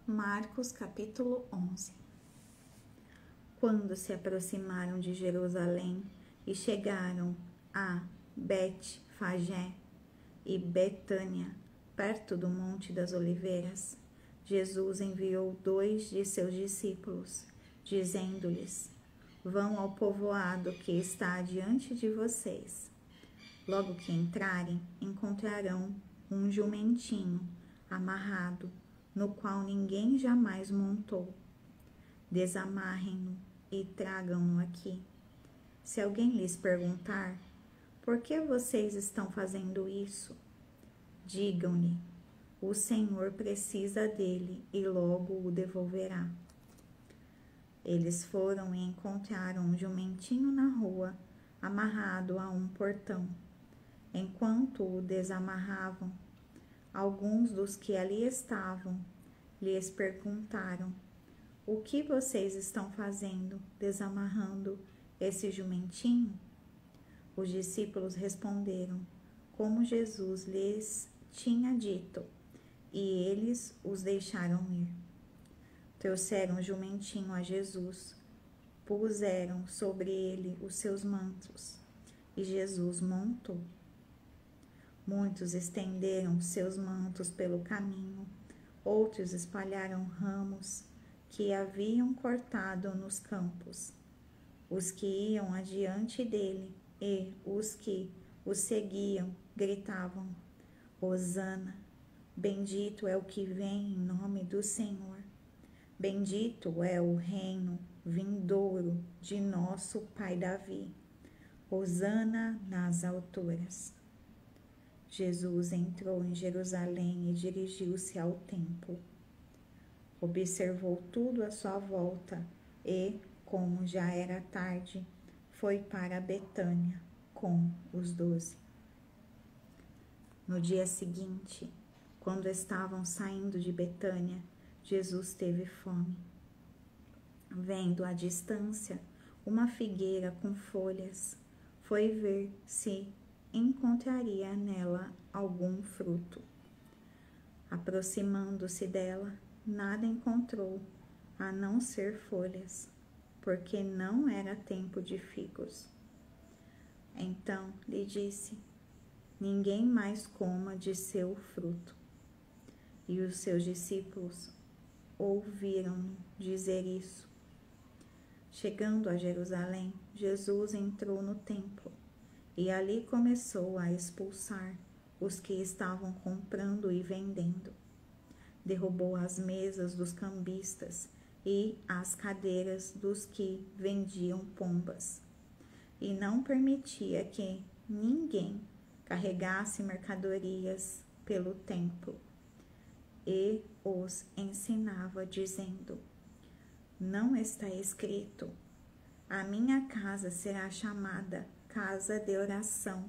Marcos capítulo 11. Quando se aproximaram de Jerusalém e chegaram a Betfagé e Betânia, perto do Monte das Oliveiras, Jesus enviou 2 de seus discípulos, dizendo-lhes: Vão ao povoado que está diante de vocês. Logo que entrarem, encontrarão um jumentinho amarrado, no qual ninguém jamais montou. Desamarrem-no e tragam-no aqui. Se alguém lhes perguntar: por que vocês estão fazendo isso? Digam-lhe: o Senhor precisa dele e logo o devolverá. Eles foram e encontraram um jumentinho na rua, amarrado a um portão. Enquanto o desamarravam, alguns dos que ali estavam lhes perguntaram: o que vocês estão fazendo desamarrando esse jumentinho? Os discípulos responderam como Jesus lhes tinha dito, e eles os deixaram ir. Trouxeram o jumentinho a Jesus, puseram sobre ele os seus mantos, e Jesus montou. Muitos estenderam seus mantos pelo caminho, outros espalharam ramos que haviam cortado nos campos. Os que iam adiante dele e os que o seguiam gritavam: Hosana, bendito é o que vem em nome do Senhor. Bendito é o reino vindouro de nosso pai Davi. Hosana nas alturas. Jesus entrou em Jerusalém e dirigiu-se ao templo. Observou tudo à sua volta e, como já era tarde, foi para Betânia com os 12. No dia seguinte, quando estavam saindo de Betânia, Jesus teve fome. Vendo à distância uma figueira com folhas, foi ver se encontraria nela algum fruto. Aproximando-se dela, nada encontrou, a não ser folhas, porque não era tempo de figos. Então lhe disse: ninguém mais coma de seu fruto. E os seus discípulos ouviram-no dizer isso. Chegando a Jerusalém, Jesus entrou no templo e ali começou a expulsar os que estavam comprando e vendendo. Derrubou as mesas dos cambistas e as cadeiras dos que vendiam pombas, e não permitia que ninguém carregasse mercadorias pelo templo. E os ensinava, dizendo: não está escrito: a minha casa será chamada casa de oração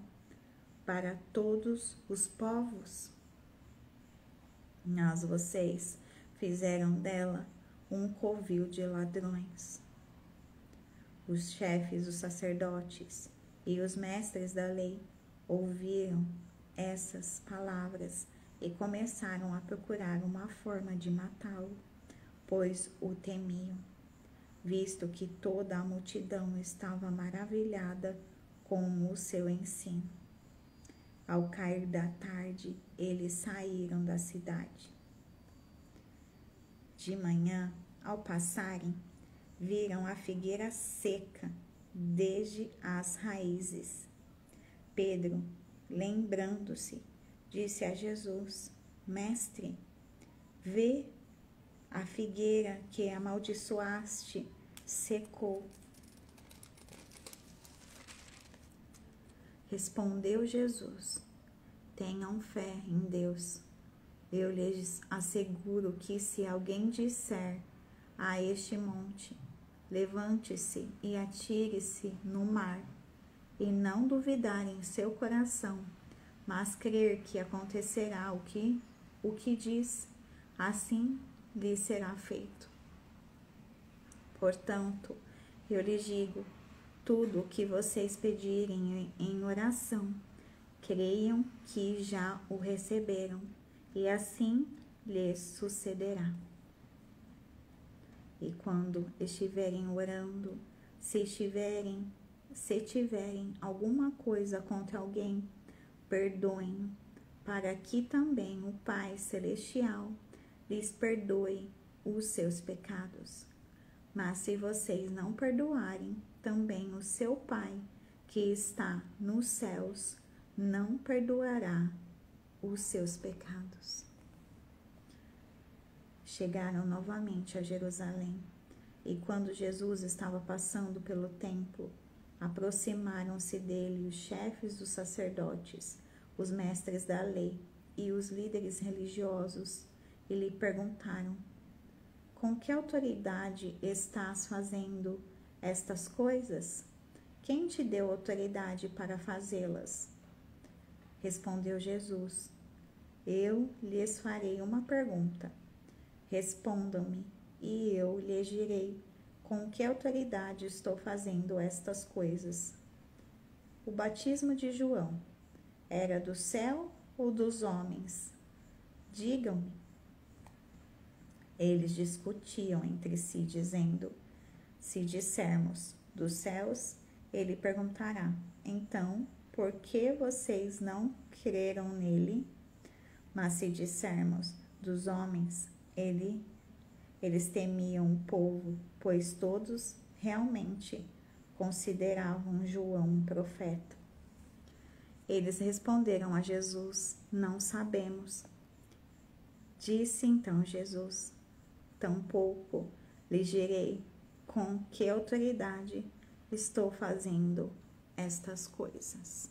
para todos os povos? Mas vocês fizeram dela um covil de ladrões. Os chefes dos sacerdotes e os mestres da lei ouviram essas palavras e começaram a procurar uma forma de matá-lo, pois o temiam, visto que toda a multidão estava maravilhada com o seu ensino. Ao cair da tarde, eles saíram da cidade. De manhã, ao passarem, viram a figueira seca desde as raízes. Pedro, lembrando-se, disse a Jesus: Mestre, vê, a figueira que amaldiçoaste secou. Respondeu Jesus: tenham fé em Deus. Eu lhes asseguro que se alguém disser a este monte: levante-se e atire-se no mar, e não duvidar em seu coração, mas crer que acontecerá o que diz, assim lhe será feito. Portanto, eu lhes digo: tudo o que vocês pedirem em oração, creiam que já o receberam, e assim lhes sucederá. E quando estiverem orando, se tiverem alguma coisa contra alguém, perdoem, para que também o Pai Celestial lhes perdoe os seus pecados. Mas se vocês não perdoarem, também o seu Pai, que está nos céus, não perdoará os seus pecados. Chegaram novamente a Jerusalém, e quando Jesus estava passando pelo templo, aproximaram-se dele os chefes dos sacerdotes, os mestres da lei e os líderes religiosos, e lhe perguntaram: com que autoridade estás fazendo estas coisas? Quem te deu autoridade para fazê-las? Respondeu Jesus: eu lhes farei uma pergunta. Respondam-me, e eu lhes direi com que autoridade estou fazendo estas coisas. O batismo de João era do céu ou dos homens? Digam-me. Eles discutiam entre si, dizendo: se dissermos dos céus, ele perguntará: então, por que vocês não creram nele? Mas se dissermos dos homens, eles temiam o povo, pois todos realmente consideravam João um profeta. Eles responderam a Jesus: não sabemos. Disse então Jesus: tampouco lhes direi com que autoridade estou fazendo estas coisas.